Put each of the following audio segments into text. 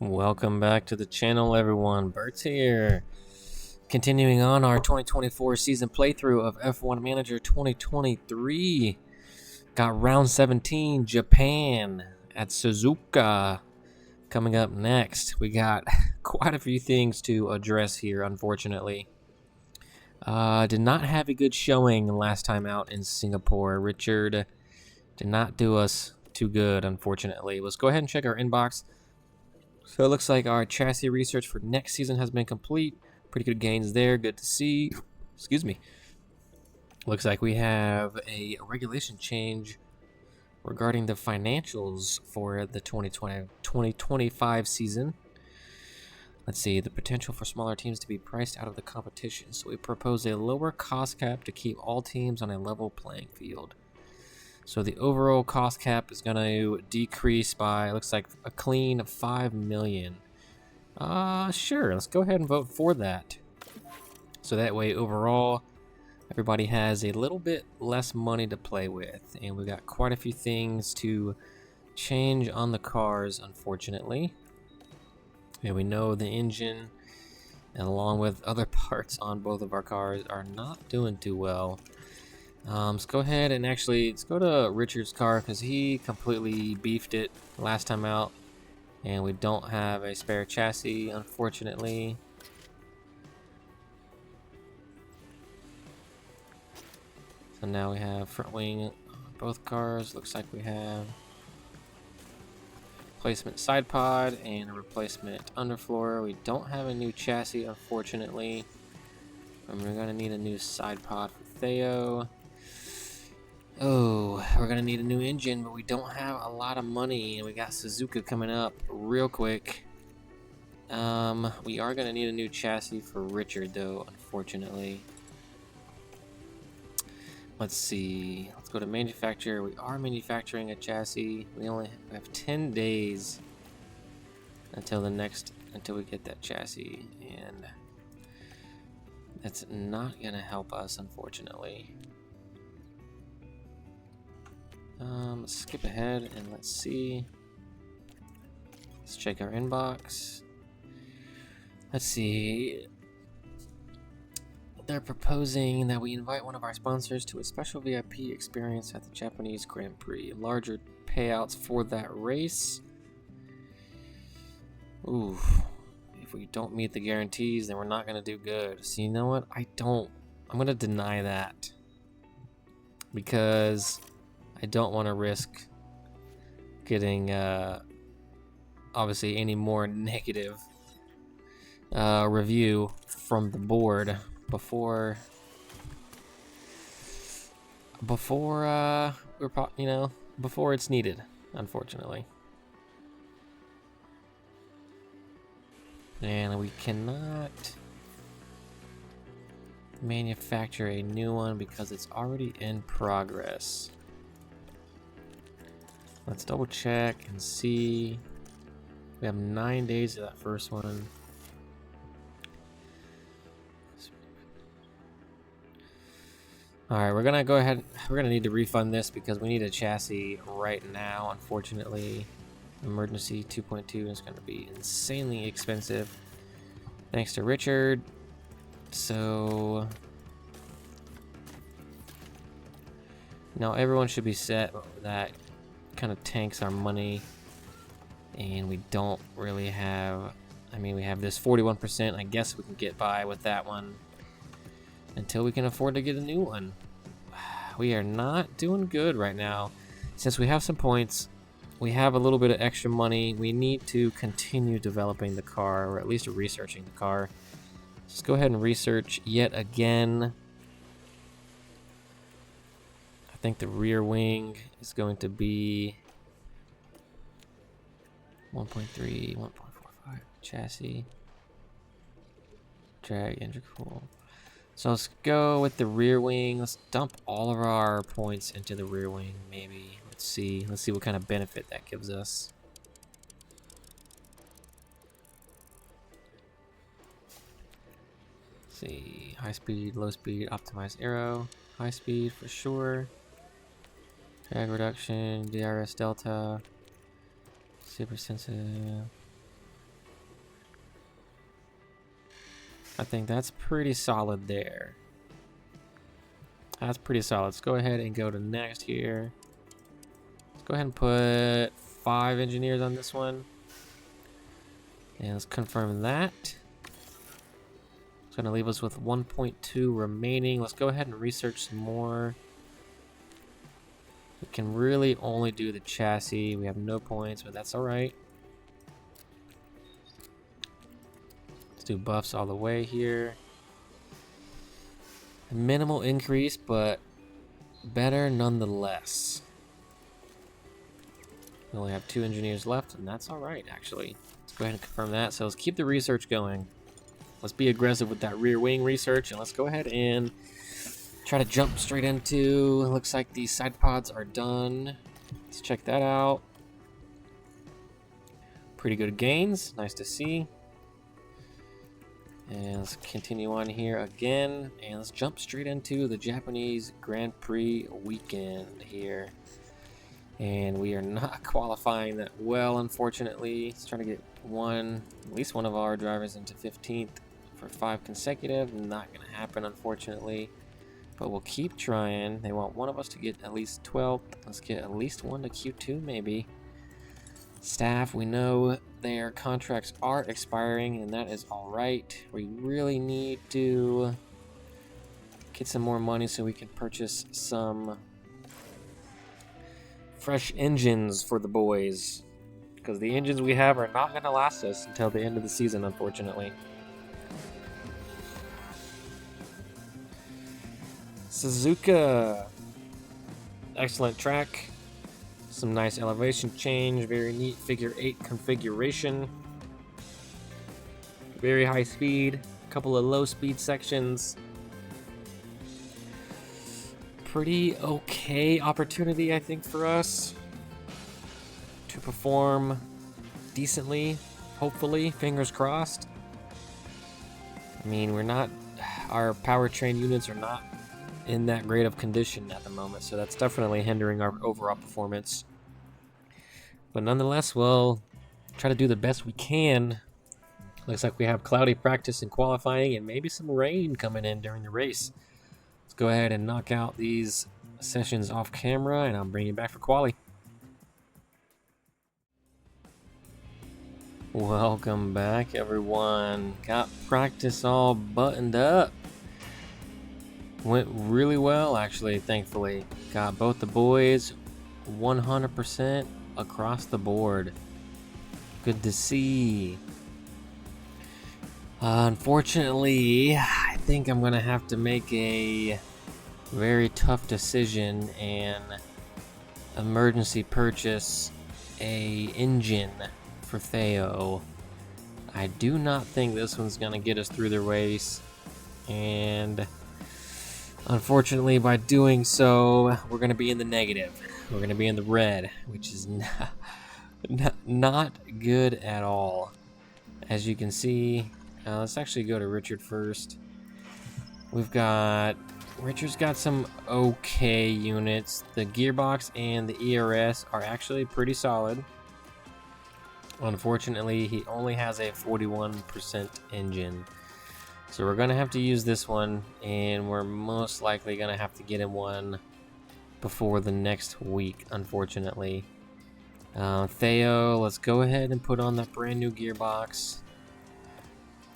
Welcome back to the channel, everyone. Burt's here. Continuing on our 2024 season playthrough of F1 Manager 2023. Got round 17, Japan at Suzuka. Coming up next, we got quite a few things to address here, unfortunately. Did not have a good showing last time out in Singapore. Richard did not do us too good, unfortunately. Let's go ahead and check our inbox. So it looks like our chassis research for next season has been complete. Pretty good gains there. Good to see. Excuse me. Looks like we have a regulation change regarding the financials for the 2025 season. Let's see. The potential for smaller teams to be priced out of the competition. So we propose a lower cost cap to keep all teams on a level playing field. So the overall cost cap is going to decrease by, looks like, a clean 5 million. Sure, let's go ahead and vote for that. So that way, overall, everybody has a little bit less money to play with. And we've got quite a few things to change on the cars, unfortunately. And we know the engine, and along with other parts on both of our cars, are not doing too well. Let's go ahead and let's go to Richard's car because he completely beefed it last time out. And we don't have a spare chassis, unfortunately. So now we have front wing on both cars. Looks like we have replacement side pod and a replacement underfloor. We don't have a new chassis, unfortunately. And we're going to need a new side pod for Theo. Oh, we're gonna need a new engine, but we don't have a lot of money, and we got Suzuka coming up real quick. We are gonna need a new chassis for Richard, though, unfortunately. Let's see. Let's go to manufacturer. We are manufacturing a chassis. We only have 10 days until we get that chassis, and that's not gonna help us, unfortunately. Let's skip ahead and let's see. Let's check our inbox. Let's see. They're proposing that we invite one of our sponsors to a special VIP experience at the Japanese Grand Prix. Larger payouts for that race. Ooh. If we don't meet the guarantees, then we're not going to do good. So you know what? I'm going to deny that. Because I don't want to risk getting, obviously, any more negative review from the board before it's needed, unfortunately. And we cannot manufacture a new one because it's already in progress. Let's double check and see. We have 9 days of that first one. Alright, we're gonna go ahead. We're gonna need to refund this because we need a chassis right now, unfortunately. Emergency 2.2 is gonna be insanely expensive. Thanks to Richard. So now everyone should be set. That kind of tanks our money, and we don't really have, we have this 41%. I guess we can get by with that one until we can afford to get a new one. We are not doing good right now. Since we have some points, we have a little bit of extra money, we need to continue developing the car, or at least researching the car. Let's go ahead and research yet again. I think the rear wing is going to be 1.3, 1.45 chassis, drag, integral. So let's go with the rear wing. Let's dump all of our points into the rear wing, maybe. Let's see what kind of benefit that gives us. Let's see, high speed, low speed, optimize aero, high speed for sure. Drag reduction, DRS delta, super sensitive. I think that's pretty solid there. That's pretty solid. Let's go ahead and go to next here. Let's go ahead and put 5 engineers on this one. And let's confirm that. It's going to leave us with 1.2 remaining. Let's go ahead and research some more. We can really only do the chassis. We have no points, but that's alright. Let's do buffs all the way here. A minimal increase, but better nonetheless. We only have 2 engineers left, and that's alright, actually. Let's go ahead and confirm that. So let's keep the research going. Let's be aggressive with that rear wing research, and let's go ahead and try to jump straight into. It looks like these side pods are done. Let's check that out. Pretty good gains. Nice to see. And let's continue on here again. And let's jump straight into the Japanese Grand Prix weekend here. And we are not qualifying that well, unfortunately. Let's try to get at least one of our drivers into 15th for 5 consecutive. Not going to happen, unfortunately. But we'll keep trying. They want one of us to get at least 12th. Let's get at least one to Q2, maybe. Staff, we know their contracts are expiring, and that is alright. We really need to get some more money so we can purchase some fresh engines for the boys. Because the engines we have are not going to last us until the end of the season, unfortunately. Suzuka. Excellent track. Some nice elevation change. Very neat figure 8 configuration. Very high speed. A couple of low speed sections. Pretty okay opportunity, I think, for us to perform decently. Hopefully, fingers crossed. I mean, our powertrain units are not in that great of condition at the moment, so that's definitely hindering our overall performance. But nonetheless, we'll try to do the best we can. Looks like we have cloudy practice and qualifying and maybe some rain coming in during the race. Let's go ahead and knock out these sessions off camera, and I'll bring you back for quali. Welcome back, everyone. Got practice all buttoned up. Went really well, actually, thankfully. Got both the boys 100% across the board. Good to see. Unfortunately, I think I'm going to have to make a very tough decision and emergency purchase a engine for Theo. I do not think this one's going to get us through the race, and unfortunately, by doing so, we're going to be in the negative. We're going to be in the red, which is not good at all. As you can see, let's actually go to Richard first. Richard's got some okay units. The gearbox and the ERS are actually pretty solid. Unfortunately, he only has a 41% engine. So we're going to have to use this one, and we're most likely going to have to get him one before the next week, unfortunately. Theo, let's go ahead and put on that brand new gearbox.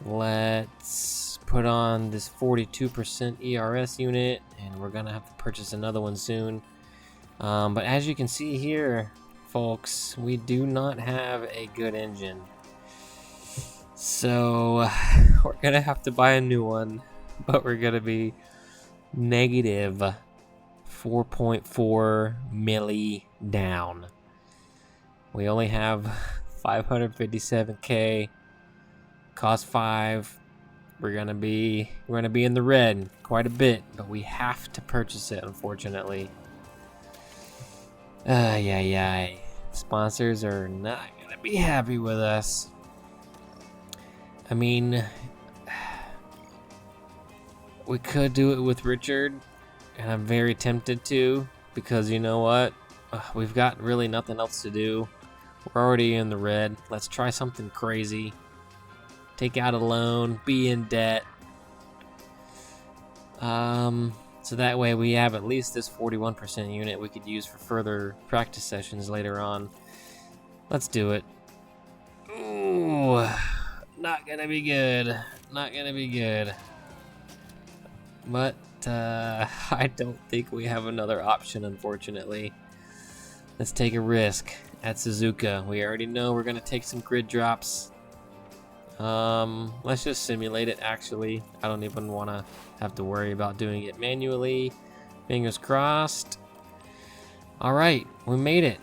Let's put on this 42% ERS unit, and we're going to have to purchase another one soon. But as you can see here, folks, we do not have a good engine. So we're gonna have to buy a new one, but we're gonna be negative 4.4 milli down. We only have 557k, cost 5. We're gonna be in the red quite a bit, but we have to purchase it, unfortunately. Sponsors are not gonna be happy with us. I mean, we could do it with Richard, and I'm very tempted to, because you know what? We've got really nothing else to do. We're already in the red. Let's try something crazy. Take out a loan, be in debt, So that way we have at least this 41% unit we could use for further practice sessions later on. Let's do it. Ooh, not gonna be good. Not gonna be good. But I don't think we have another option, unfortunately. Let's take a risk at Suzuka. We already know we're gonna take some grid drops. Let's just simulate it, actually. I don't even want to have to worry about doing it manually. Fingers crossed. Alright, we made it.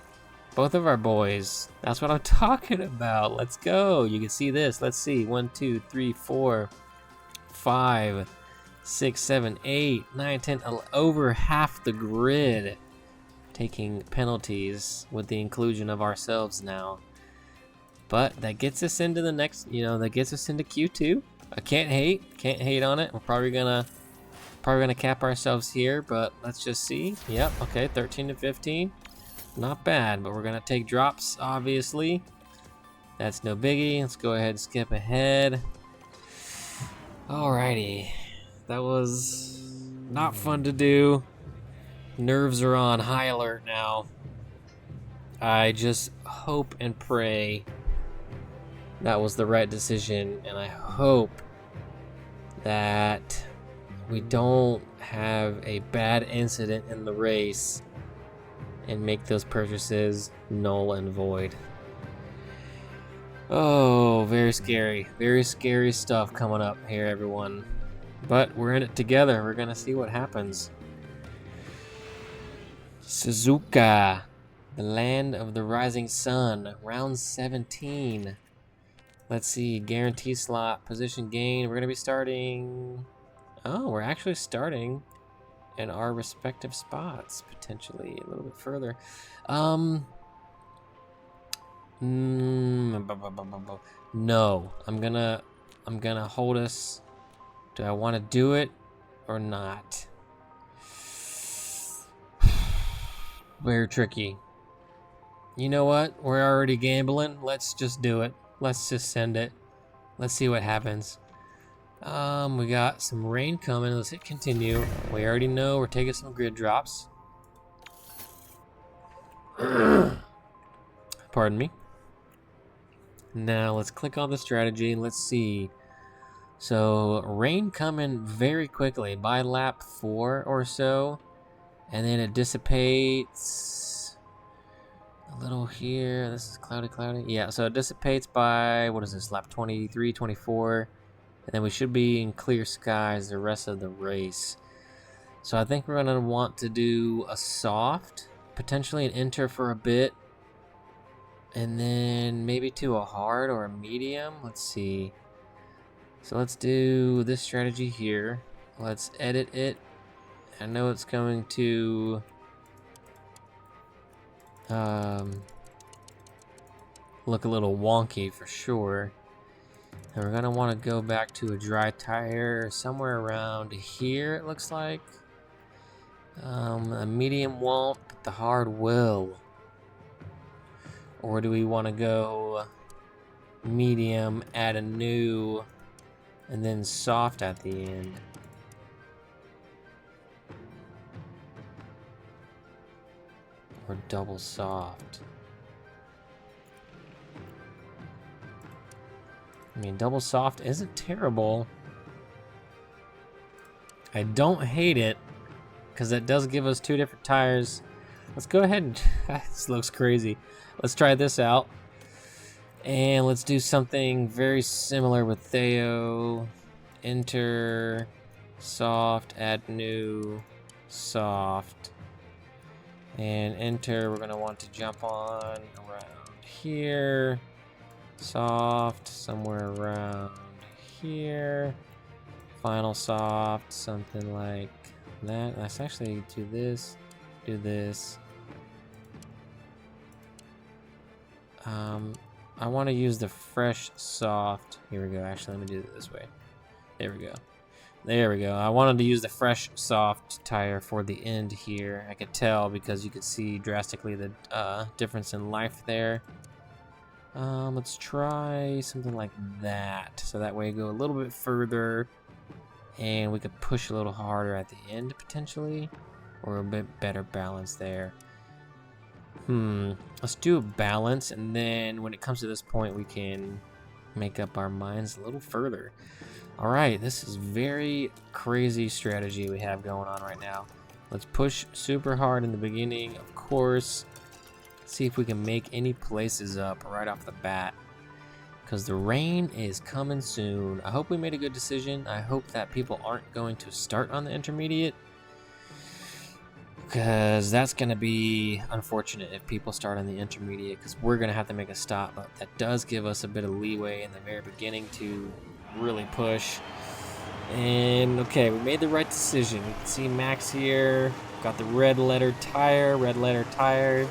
Both of our boys. That's what I'm talking about. Let's go. You can see this. Let's see. 1, 2, 3, 4, 5, 6, 7, 8, 9, 10, over half the grid taking penalties with the inclusion of ourselves now. But that gets us into the next, that gets us into Q2. I can't hate on it. We're probably gonna cap ourselves here, but let's just see. Yep, okay, 13 to 15. Not bad, but we're gonna take drops, obviously. That's no biggie. Let's go ahead and skip ahead. Alrighty. That was not fun to do. Nerves are on high alert now. I just hope and pray that was the right decision, and I hope that we don't have a bad incident in the race and make those purchases null and void. Oh, very scary stuff coming up here, everyone. But we're in it together. We're gonna see what happens. Suzuka, the land of the rising sun, round 17. Let's see, guarantee slot, position gain. We're gonna be starting. Oh, we're actually starting in our respective spots, potentially a little bit further. No, I'm gonna hold us. Do I want to do it or not? Very tricky. You know what? We're already gambling. Let's just do it. Let's just send it. Let's see what happens. We got some rain coming. Let's hit continue. We already know we're taking some grid drops. Pardon me. Now let's click on the strategy and let's see. So rain coming very quickly by lap 4 or so, and then it dissipates a little here. This is cloudy. Yeah, so it dissipates by, what is this, lap 23, 24, and then we should be in clear skies the rest of the race. So I think we're gonna want to do a soft, potentially an enter for a bit, and then maybe to a hard or a medium. Let's see. So let's do this strategy here. Let's edit it. I know it's going to look a little wonky for sure. And we're gonna want to go back to a dry tire somewhere around here, it looks like. A medium won't, but the hard will. Or do we want to go medium, add a new, and then soft at the end? Or double soft? I mean, double soft isn't terrible. I don't hate it, because it does give us 2 different tires. Let's go ahead and, this looks crazy. Let's try this out. And let's do something very similar with Theo. Enter, soft, add new, soft. And enter, we're gonna want to jump on around here. Soft, somewhere around here. Final soft, something like that. Let's actually do this, do this. I want to use the fresh soft. Here we go. Actually, let me do it this way. There we go. There we go. I wanted to use the fresh soft tire for the end here. I could tell because you could see drastically the difference in life there. Let's try something like that. So that way go a little bit further and we could push a little harder at the end potentially, or a bit better balance there. Let's do a balance, and then when it comes to this point, we can make up our minds a little further. All right, this is very crazy strategy we have going on right now. Let's push super hard in the beginning, of course. See if we can make any places up right off the bat, because the rain is coming soon. I hope we made a good decision. I hope that people aren't going to start on the intermediate, because that's going to be unfortunate if people start on the intermediate, because we're going to have to make a stop. But that does give us a bit of leeway in the very beginning to really push. And okay, we made the right decision. You can see Max here, got the red letter tire,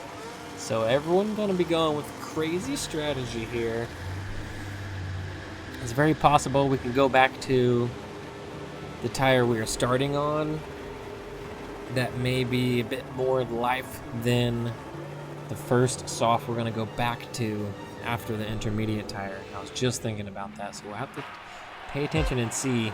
so everyone's going to be going with crazy strategy here. It's very possible we can go back to the tire we are starting on. That may be a bit more life than the first soft we're going to go back to after the intermediate tire. I was just thinking about that, so we'll have to pay attention and see.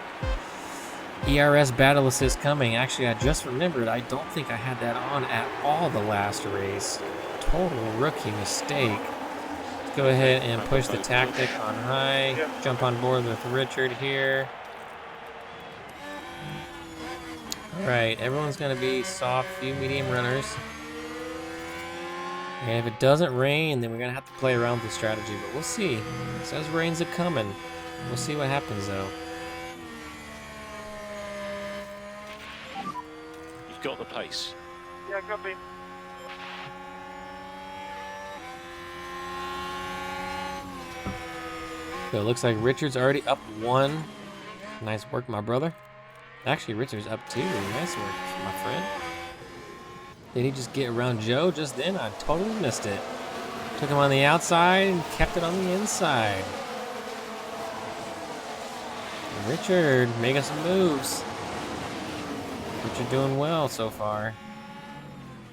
ERS battle assist coming. Actually, I just remembered, I don't think I had that on at all the last race. Total rookie mistake. Let's go ahead and push the tactic on high. Jump on board with Richard here. Alright, everyone's going to be soft, few medium runners. And if it doesn't rain, then we're going to have to play around with the strategy, but we'll see. It says rain's a-coming. We'll see what happens, though. You've got the pace. Yeah, copy. So it looks like Richard's already up 1. Nice work, my brother. Actually, Richard's up 2. Nice work, my friend. Did he just get around Joe just then? I totally missed it. Took him on the outside and kept it on the inside. Richard making some moves. Richard doing well so far.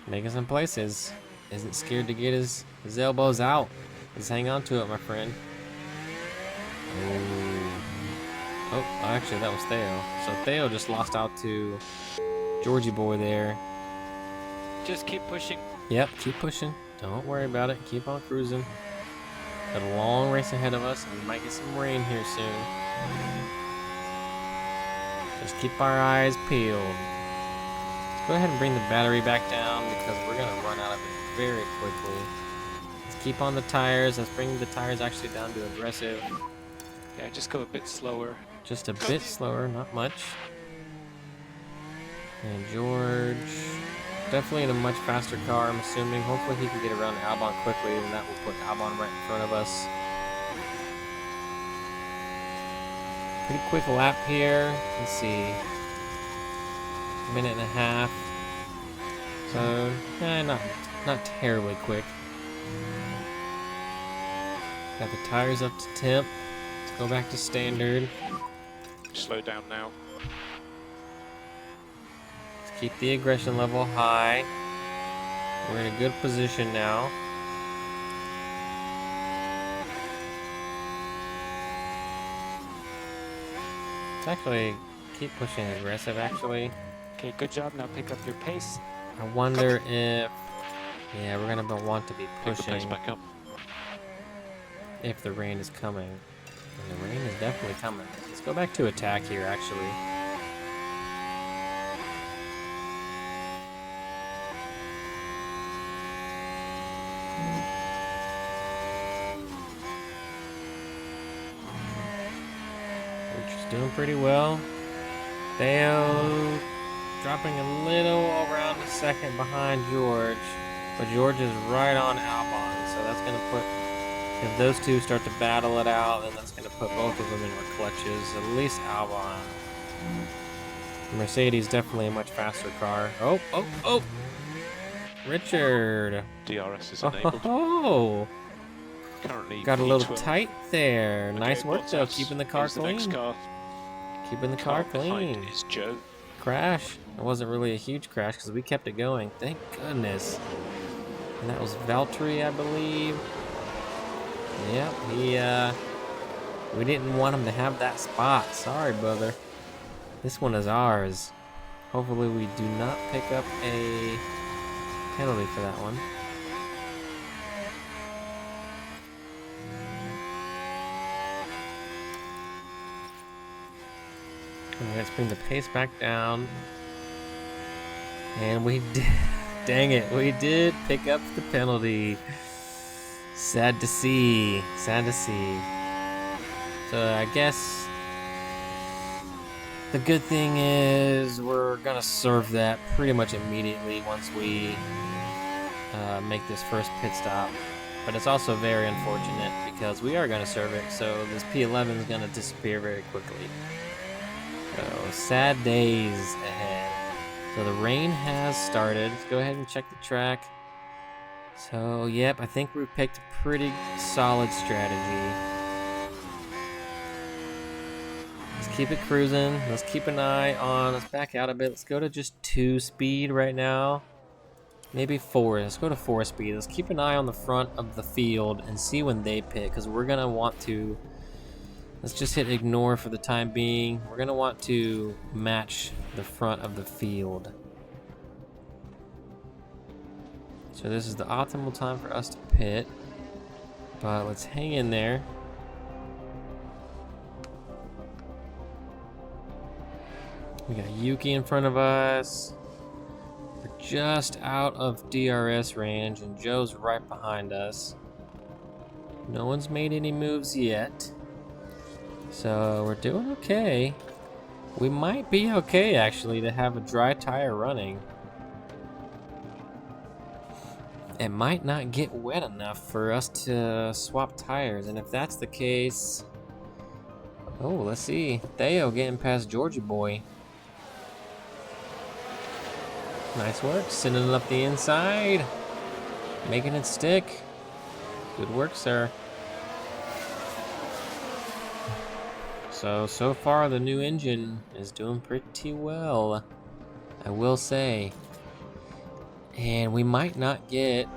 Making some places. Isn't scared to get his elbows out. Just hang on to it, my friend. Oh, actually, that was Theo. So Theo just lost out to Georgie boy there. Just keep pushing. Yep, keep pushing. Don't worry about it. Keep on cruising. Got a long race ahead of us, and we might get some rain here soon. Just keep our eyes peeled. Let's go ahead and bring the battery back down, because we're going to run out of it very quickly. Let's keep on the tires. Let's bring the tires actually down to aggressive. Yeah, just go a bit slower. Just a bit slower, not much. And George, definitely in a much faster car, I'm assuming. Hopefully he can get around Albon quickly, and that will put Albon right in front of us. Pretty quick lap here. Let's see. Minute and a half. So, not terribly quick. Got the tires up to temp. Let's go back to standard. Slow down now. Let's keep the aggression level high. We're in a good position now. Let's actually keep pushing aggressive, actually. Okay, good job. Now pick up your pace. I wonder if... Yeah, we're going to want to be Pick the pace pushing back up. if the rain is coming. And the rain is definitely coming. Let's go back to attack here, actually. Which is doing pretty well. Theo dropping a little around a second behind George. But George is right on Albon, so that's going to put... If those two start to battle it out, then that's going to put both of them in our clutches. At least Albon. Mercedes definitely a much faster car. Oh! Richard. DRS is enabled. Oh! Currently Got a little P12. tight there. Okay, Nice work though, Bottas keeping the car is the next clean. car. Keeping the car behind clean. is Joe. Crash. It wasn't really a huge crash because we kept it going. Thank goodness. And that was Valtteri, I believe. Yep, we didn't want him to have that spot. Sorry, brother. This one is ours. Hopefully we do not pick up a penalty for that one. Okay, let's bring the pace back down. And we did, dang it, we did pick up the penalty. Sad to see, sad to see. So I guess the good thing is we're gonna serve that pretty much immediately once we make this first pit stop. But it's also very unfortunate because we are gonna serve it, so this P11 is gonna disappear very quickly. So sad days ahead. So the rain has started. Let's go ahead and check the track. So yep, I think we picked a pretty solid strategy. Let's keep it cruising. Let's keep an eye on, let's back out a bit. Let's go to just 2 speed right now. Maybe 4. Let's go to 4 speed. Let's keep an eye on the front of the field and see when they pit, because we're going to want to, let's just hit ignore for the time being. We're going to want to match the front of the field. So this is the optimal time for us to pit, but let's hang in there. We got Yuki in front of us. We're just out of DRS range, and Joe's right behind us. No one's made any moves yet, so we're doing okay. We might be okay, actually, to have a dry tire running. It might not get wet enough for us to swap tires, and if that's the case... Oh, let's see. Theo getting past Georgie boy. Nice work, sending it up the inside, making it stick. Good work, sir. So far the new engine is doing pretty well, I will say. And we might not get...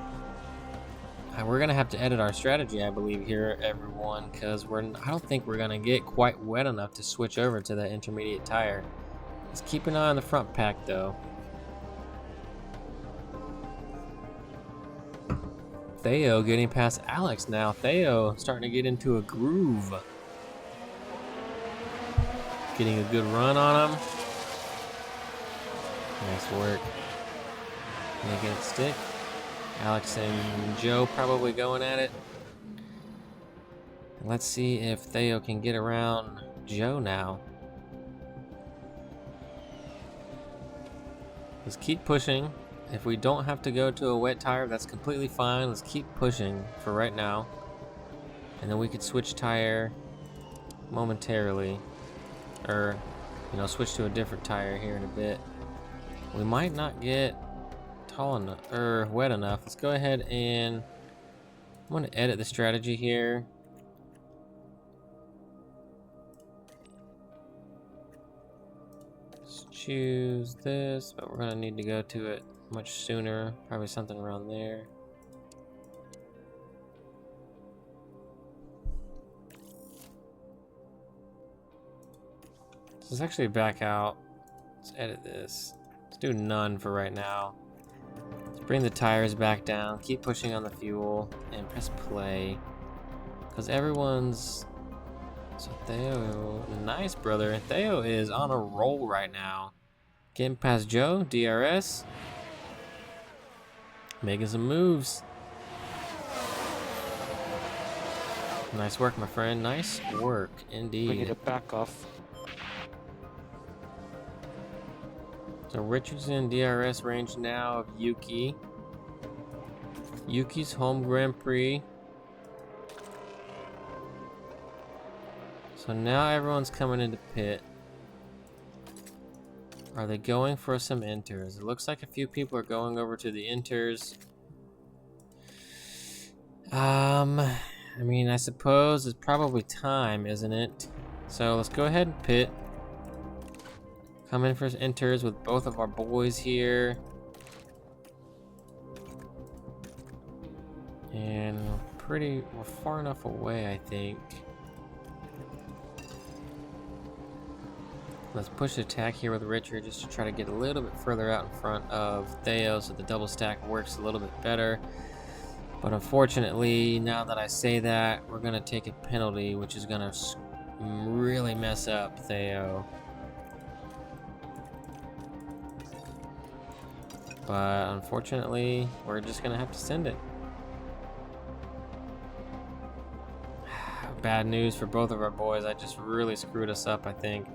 We're gonna have to edit our strategy, I believe, here, everyone, because I don't think we're gonna get quite wet enough to switch over to that intermediate tire. Let's keep an eye on the front pack, though. Theo getting past Alex now. Theo starting to get into a groove. Getting a good run on him. Nice work. Making it stick. Alex and Joe probably going at it. Let's see if Theo can get around Joe now. Let's keep pushing. If we don't have to go to a wet tire, that's completely fine. Let's keep pushing for right now. And then we could switch tire momentarily. Or, you know, switch to a different tire here in a bit. We might not get tall enough, or wet enough. Let's go ahead and... I'm going to edit the strategy here. Let's choose this, but we're going to need to go to it much sooner, probably something around there. Let's actually back out. Let's edit this. Let's do none for right now. Let's bring the tires back down, keep pushing on the fuel, and press play. Because everyone's... So Theo, nice brother. Theo is on a roll right now. Getting past Joe, DRS. Making some moves. Nice work, my friend. Nice work, indeed. We need to back off. So Richardson DRS range now of Yuki. Yuki's home Grand Prix. So now everyone's coming into pit. Are they going for some inters? It looks like a few people are going over to the inters. I mean, I suppose it's probably time, isn't it? So let's go ahead and pit. Come in for inters with both of our boys here. And we're far enough away, I think. Let's push attack here with Richard just to try to get a little bit further out in front of Theo so the double stack works a little bit better. But unfortunately, now that I say that, we're going to take a penalty, which is going to really mess up Theo. But unfortunately, we're just going to have to send it. Bad news for both of our boys. I just really screwed us up, I think.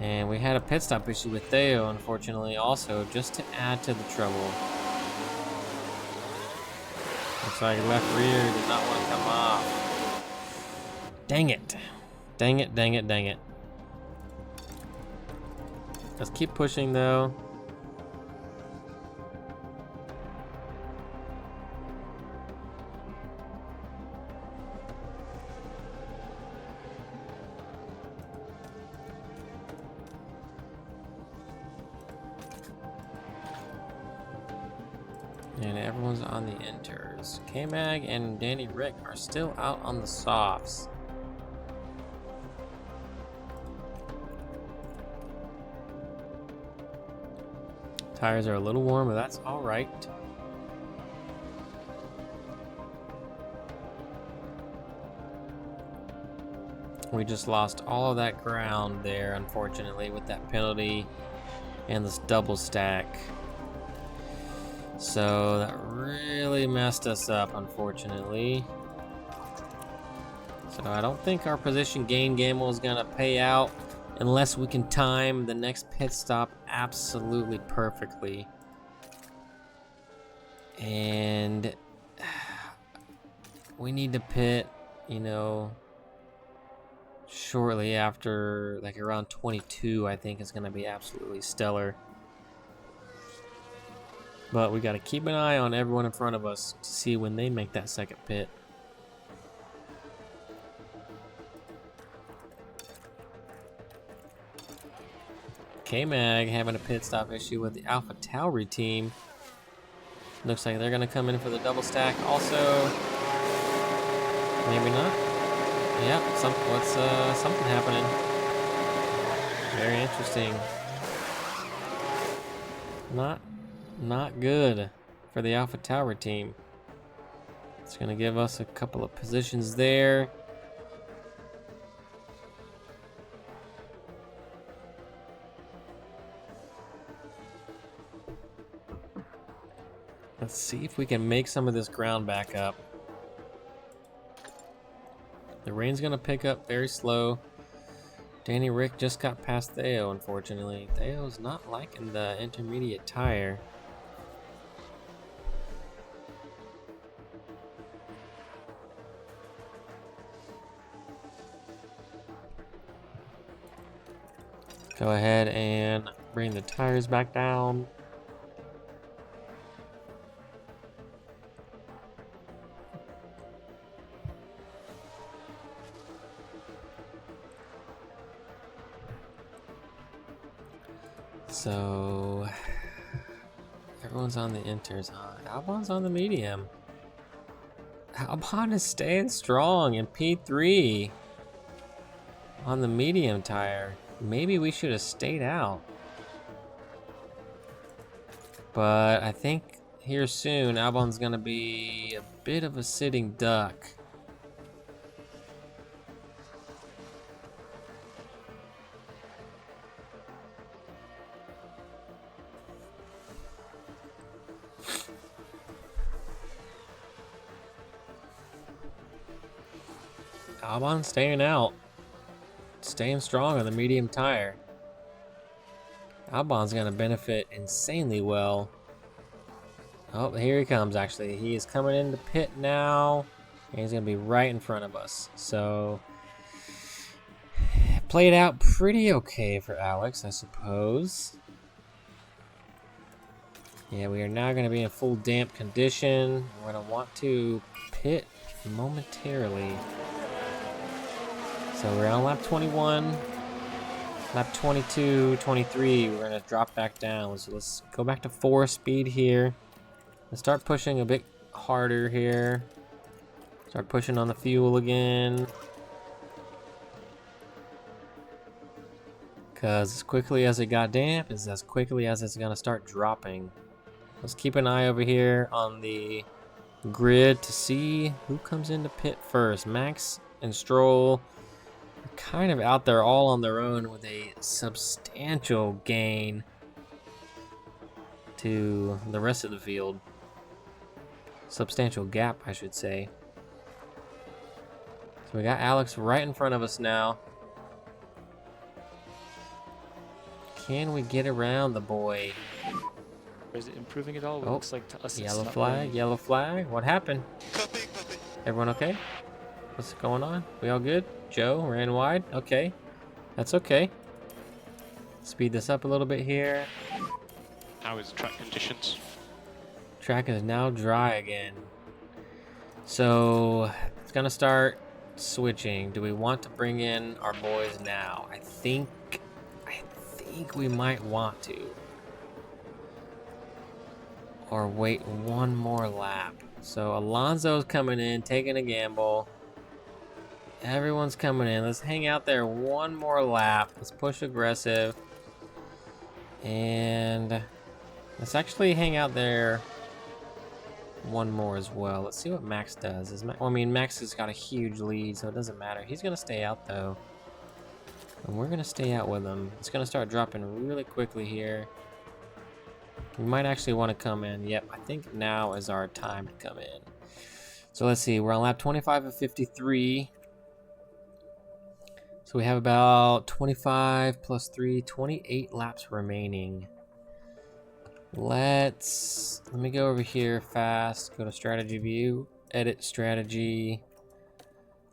And we had a pit stop issue with Theo, unfortunately, also, just to add to the trouble. Looks like left rear did not want to come off. Dang it. Dang it, dang it, dang it. Let's keep pushing, though. And everyone's on the inters. K-Mag and Danny Rick are still out on the softs. Tires are a little warm, but that's all right. We just lost all of that ground there, unfortunately, with that penalty and this double stack. So that really messed us up, unfortunately. So I don't think our position gain gamble is going to pay out unless we can time the next pit stop absolutely perfectly. And we need to pit, you know, shortly after, like around 22, I think is going to be absolutely stellar. But we got to keep an eye on everyone in front of us to see when they make that second pit. K-Mag having a pit stop issue with the Alpha Tauri team. Looks like they're going to come in for the double stack also. Maybe not. Yep, something happening. Very interesting. Not good for the Alpha Tower team. It's going to give us a couple of positions there. Let's see if we can make some of this ground back up. The rain's going to pick up very slow. Danny Rick just got past Theo, unfortunately. Theo's not liking the intermediate tire. Go ahead and bring the tires back down. So everyone's on the inters, huh? Albon's on the medium. Albon is staying strong in P3 on the medium tire. Maybe we should have stayed out. But I think here soon, Albon's going to be a bit of a sitting duck. Albon staying out. Staying strong on the medium tire. Albon's going to benefit insanely well. Oh, here he comes, actually. He is coming into pit now. And he's going to be right in front of us. So, played out pretty okay for Alex, I suppose. Yeah, we are now going to be in full damp condition. We're going to want to pit momentarily. So we're on lap 21, lap 22, 23, we're going to drop back down. So let's go back to 4 speed here. Let's start pushing a bit harder here. Start pushing on the fuel again. Because as quickly as it got damp is as quickly as it's going to start dropping. Let's keep an eye over here on the grid to see who comes into pit first. Max and Stroll are kind of out there all on their own with a substantial gain to the rest of the field. Substantial gap, I should say. So we got Alex right in front of us now. Can we get around the boy? Is it improving at all? It Oh, looks like to us it's Yellow not flag, raining. yellow flag. What happened? Everyone okay? What's going on? We all good? Joe ran wide? Okay. That's okay. Speed this up a little bit here. How is track conditions? Track is now dry again. So it's gonna start switching. Do we want to bring in our boys now? I think we might want to. Or wait one more lap. So Alonso's coming in, taking a gamble. Everyone's coming in. Let's hang out there one more lap. Let's push aggressive. And let's actually hang out there one more as well. Let's see what Max does. Well, I mean, Max has got a huge lead, so it doesn't matter. He's going to stay out, though. And we're going to stay out with him. It's going to start dropping really quickly here. We might actually want to come in. Yep, I think now is our time to come in. So let's see. We're on lap 25 of 53. So we have about 25 plus 3, 28 laps remaining. Let me go over here fast. Go to strategy view, edit strategy.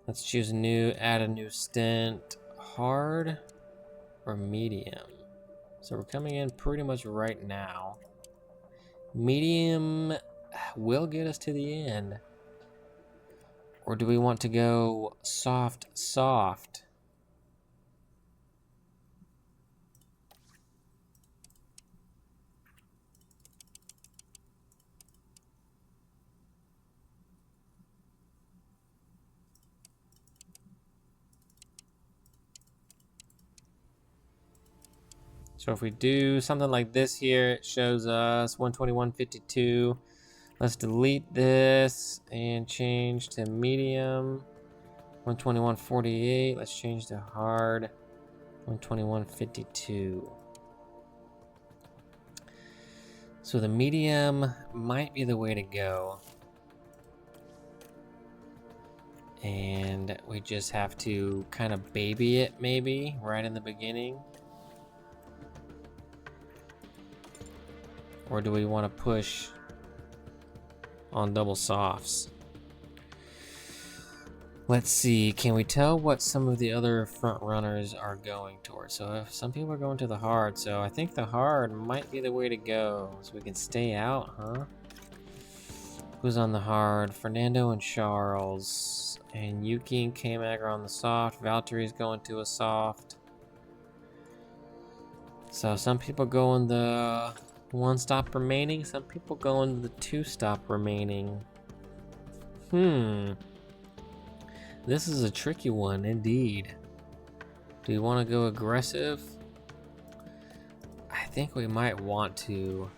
Let's choose a new, add a new stint. Hard or medium? So we're coming in pretty much right now. Medium will get us to the end. Or do we want to go soft, soft? So if we do something like this here, it shows us 121.52. Let's delete this and change to medium. 121.48. Let's change to hard. 121.52. So the medium might be the way to go. And we just have to kind of baby it maybe right in the beginning. Or do we want to push on double softs? Let's see, can we tell what some of the other front runners are going towards? So if some people are going to the hard, so I think the hard might be the way to go. So we can stay out, huh? Who's on the hard? Fernando and Charles. And Yuki and K-Mag are on the soft. Valtteri's going to a soft. So some people go in the 1 stop remaining. Some people go in the 2 stop remaining. This is a tricky one indeed. Do you want to go aggressive? I think we might want to.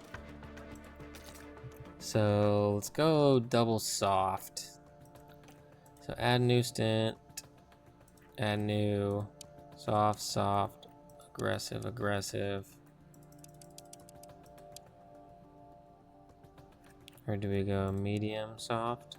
So let's go double soft. So add new stint. Add new. Soft, soft. Aggressive, aggressive. Or do we go medium, soft?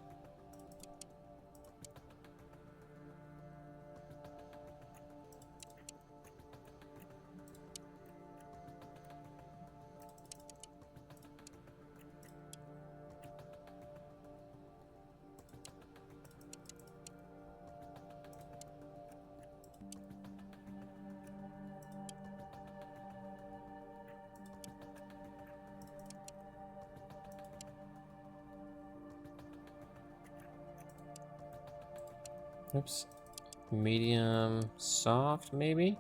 Oops. Medium, soft, maybe?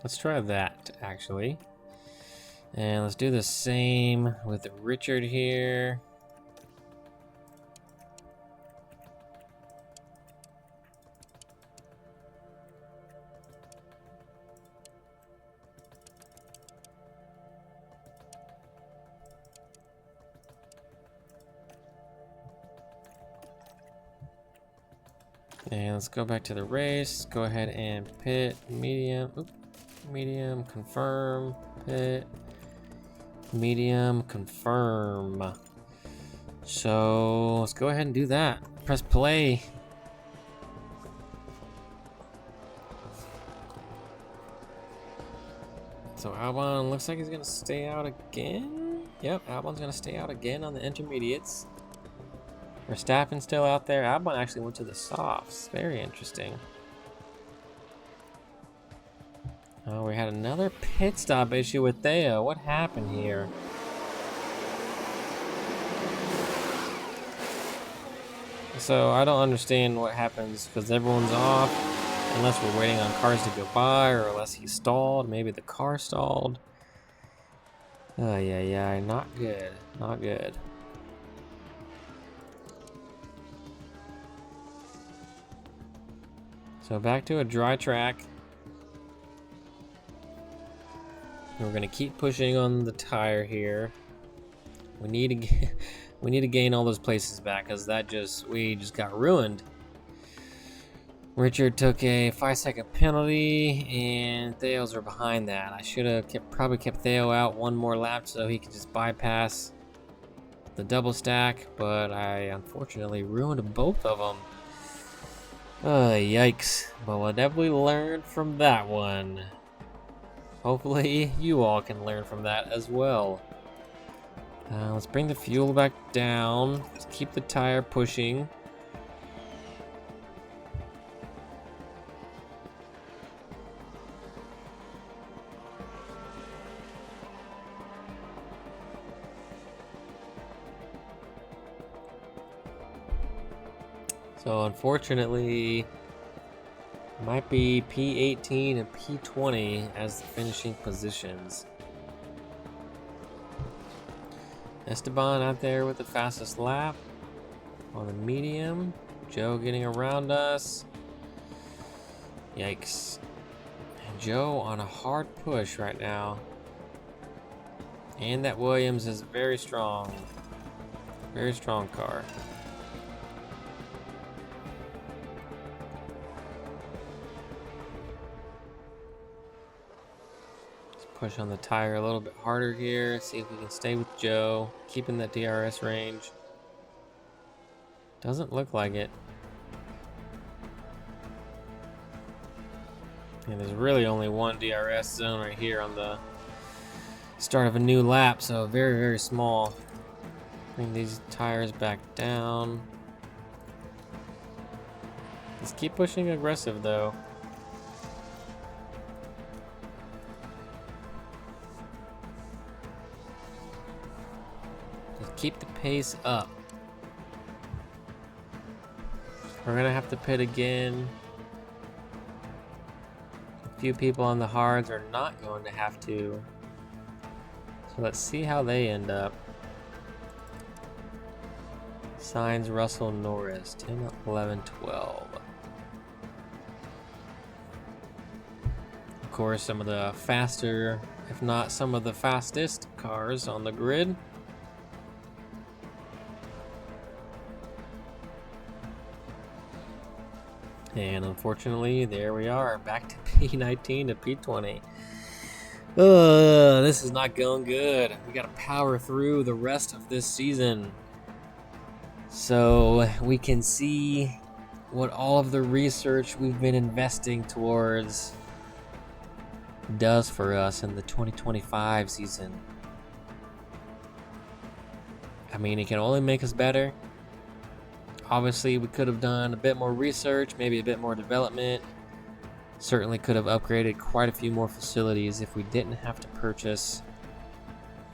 Let's try that, actually. And let's do the same with Richard here. And let's go back to the race. Go ahead and pit medium. Oop, medium, confirm, pit, medium, confirm. So let's go ahead and do that. Press play. So Albon looks like he's gonna stay out again. Yep, Albon's gonna stay out again on the intermediates. Verstappen's still out there. Albon actually went to the softs. Very interesting. Oh, we had another pit stop issue with Theo. What happened here? So I don't understand what happens because everyone's off unless we're waiting on cars to go by or unless he stalled. Maybe the car stalled. Oh, yeah, not good. Not good. So back to a dry track. We're gonna keep pushing on the tire here. We need to gain all those places back because we just got ruined. Richard took a 5-second penalty, and Theo's are behind that. I should have probably kept Theo out one more lap so he could just bypass the double stack, but I unfortunately ruined both of them. Yikes. But we'll definitely learn from that one. Hopefully you all can learn from that as well. Let's bring the fuel back down. Let's keep the tire pushing. So unfortunately, might be P18 and P20 as the finishing positions. Esteban out there with the fastest lap on the medium. Joe getting around us. Yikes. And Joe on a hard push right now. And that Williams is very strong. Very strong car. Push on the tire a little bit harder here. See if we can stay with Joe. Keeping that DRS range. Doesn't look like it. And there's really only one DRS zone right here on the start of a new lap. So very, very small. Bring these tires back down. Let's keep pushing aggressive though. Keep the pace up. We're gonna have to pit again. A few people on the hards are not going to have to. So let's see how they end up. Sainz, Russell, Norris, 10, 11, 12. Of course, some of the faster, if not some of the fastest cars on the grid. And unfortunately, there we are, back to P19 to P20. This is not going good. We gotta power through the rest of this season so we can see what all of the research we've been investing towards does for us in the 2025 season. I mean, it can only make us better. Obviously, we could have done a bit more research, maybe a bit more development. Certainly could have upgraded quite a few more facilities if we didn't have to purchase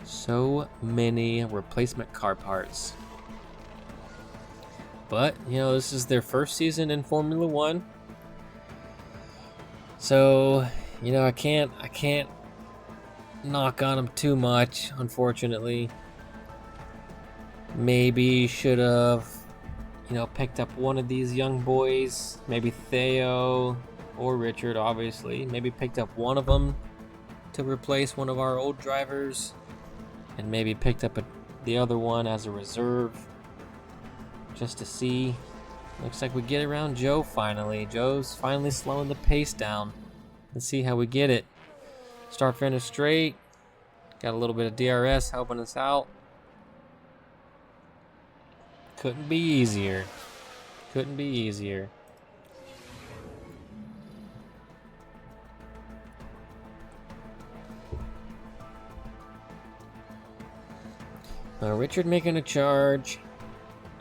so many replacement car parts. But, you know, this is their first season in Formula One. So, you know, I can't knock on them too much, unfortunately. Maybe should have, you know, picked up one of these young boys, maybe Theo or Richard, obviously. Maybe picked up one of them to replace one of our old drivers, and maybe picked up the other one as a reserve, just to see Looks like we get around Joe finally. Joe's finally slowing the pace down. Let's see how we get it. Start finish straight. Got a little bit of DRS helping us out. Couldn't be easier. Couldn't be easier. Richard making a charge.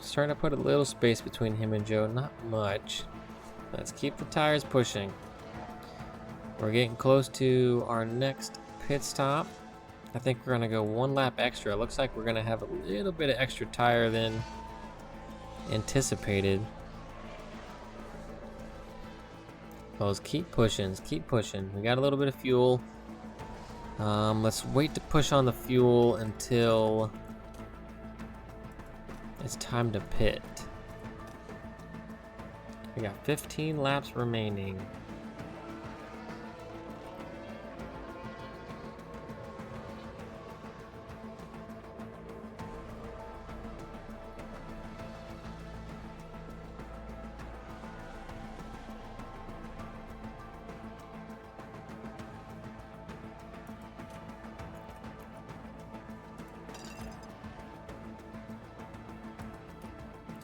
Starting to put a little space between him and Joe. Not much. Let's keep the tires pushing. We're getting close to our next pit stop. I think we're going to go one lap extra. Looks like we're going to have a little bit of extra tire than anticipated. Well, let's keep pushing. Let's keep pushing. We got a little bit of fuel. Let's wait to push on the fuel until it's time to pit. We got 15 laps remaining.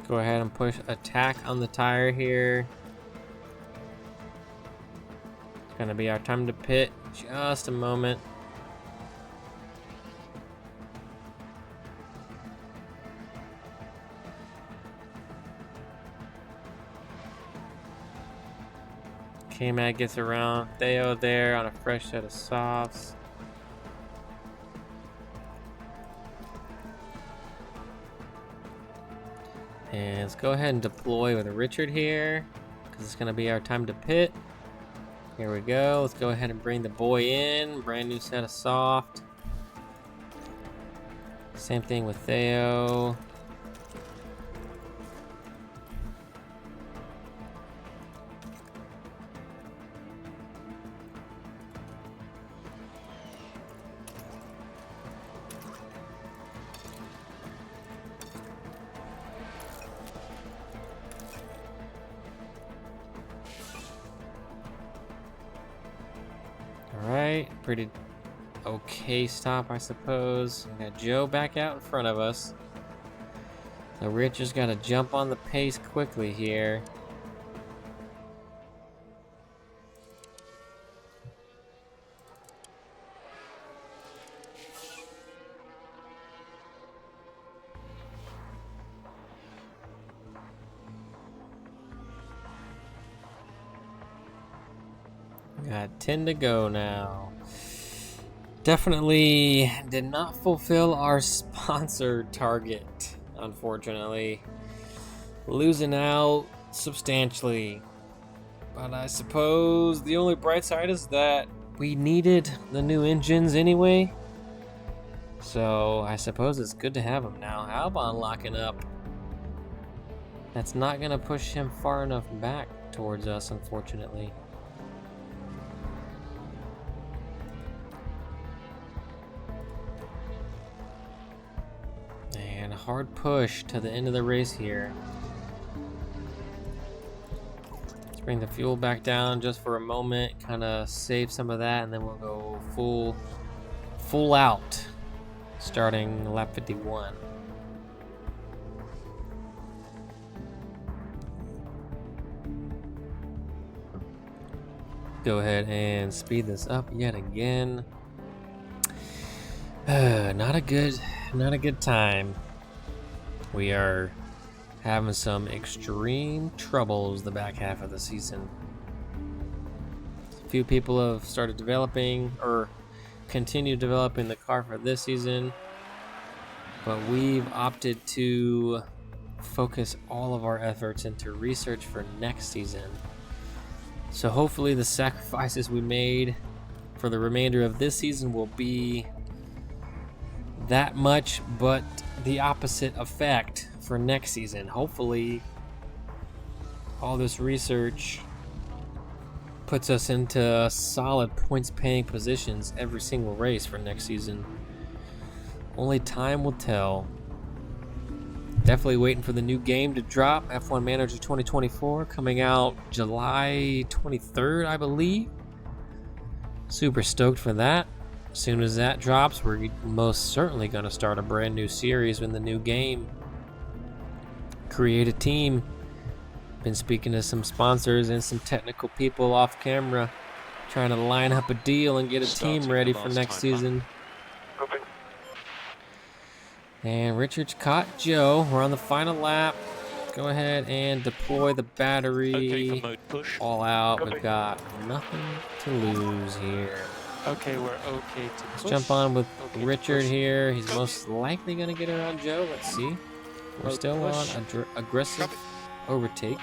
Go ahead and push attack on the tire here. It's gonna be our time to pit. Just a moment. K-Mag gets around Theo there on a fresh set of softs. And let's go ahead and deploy with Richard here, because it's going to be our time to pit. Here we go. Let's go ahead and bring the boy in. Brand new set of soft. Same thing with Theo. Alright, pretty okay stop, I suppose. We got Joe back out in front of us. So Rich just got to jump on the pace quickly here. Got 10 to go now. Definitely did not fulfill our sponsor target, unfortunately. Losing out substantially. But I suppose the only bright side is that we needed the new engines anyway. So I suppose it's good to have them now. Albon locking up. That's not going to push him far enough back towards us, unfortunately. Hard push to the end of the race here. Let's bring the fuel back down just for a moment, kind of save some of that, and then we'll go full out starting lap 51. Go ahead and speed this up yet again. Not a good time. We are having some extreme troubles the back half of the season. A few people have started developing or continue developing the car for this season, but we've opted to focus all of our efforts into research for next season. So hopefully the sacrifices we made for the remainder of this season will be that much, but the opposite effect for next season. Hopefully all this research puts us into solid points paying positions every single race for next season. Only time will tell. Definitely waiting for the new game to drop. F1 Manager 2024 coming out July 23rd, I believe. Super stoked for that. As soon as that drops, we're most certainly going to start a brand new series in the new game. Create a team. Been speaking to some sponsors and some technical people off camera, trying to line up a deal and get a team ready for next season. Okay. And Richard's caught Joe. We're on the final lap. Go ahead and deploy the battery. Okay for mode push. All out. Okay. We've got nothing to lose here. Okay, we're okay to Let's push. jump on with Okay to Richard push. here. He's most likely going to get around Joe. Let's see. We're Mode still push. on aggressive overtake.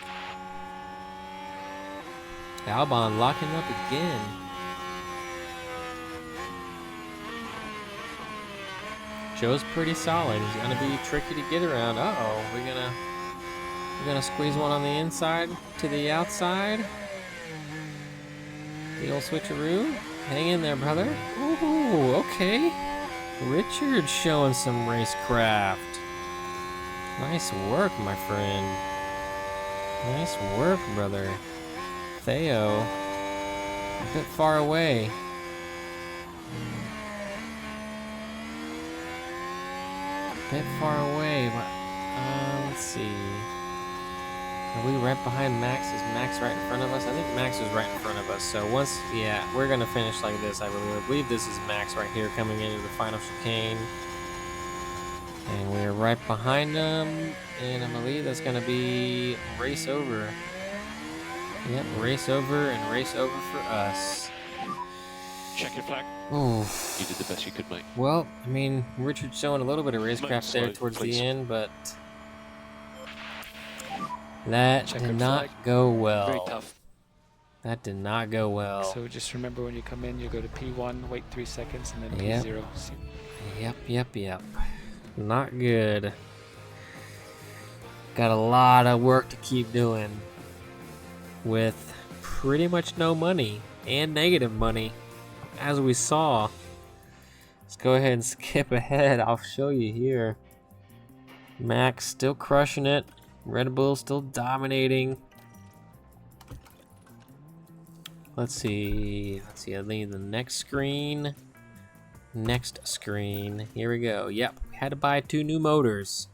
Albon locking up again. Joe's pretty solid. He's gonna be tricky to get around. Uh-oh, we're gonna squeeze one on the inside to the outside. The old switcheroo. Hang in there, brother. Ooh, okay. Richard showing some racecraft. Nice work, my friend. Nice work, brother. Theo, a bit far away. A bit far away, but let's see. Are we right behind Max? Is Max right in front of us? I think Max is right in front of us. So once, yeah, we're gonna finish like this. I believe this is Max right here coming into the final chicane. And we're right behind him, and I believe that's gonna be race over. Yep, race over and race over for us. Check your flag. Ooh. You did the best you could, mate. Well, I mean, Richard's showing a little bit of racecraft there slow, towards please. the end, but that Checkered did not flag. go well. Very tough. That did not go well. So just remember when you come in, you go to P1, wait 3 seconds, and then Yep. P0. See- Yep. Not good. Got a lot of work to keep doing with pretty much no money and negative money, as we saw. Let's go ahead and skip ahead. I'll show you here. Max still crushing it. Red Bull still dominating. Let's see. I need the next screen. Next screen. Here we go. Yep. We had to buy 2 new motors,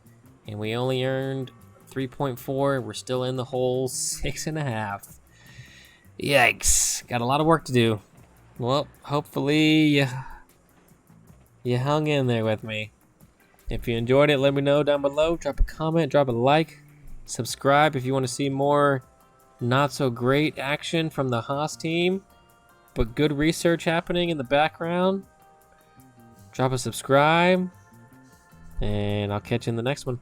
and we only earned 3.4. We're still in the hole. 6.5. Yikes. Got a lot of work to do. Well, hopefully you hung in there with me. If you enjoyed it, let me know down below. Drop a comment, drop a like, subscribe if you want to see more not so great action from the Haas team, but good research happening in the background. Drop a subscribe, and I'll catch you in the next one.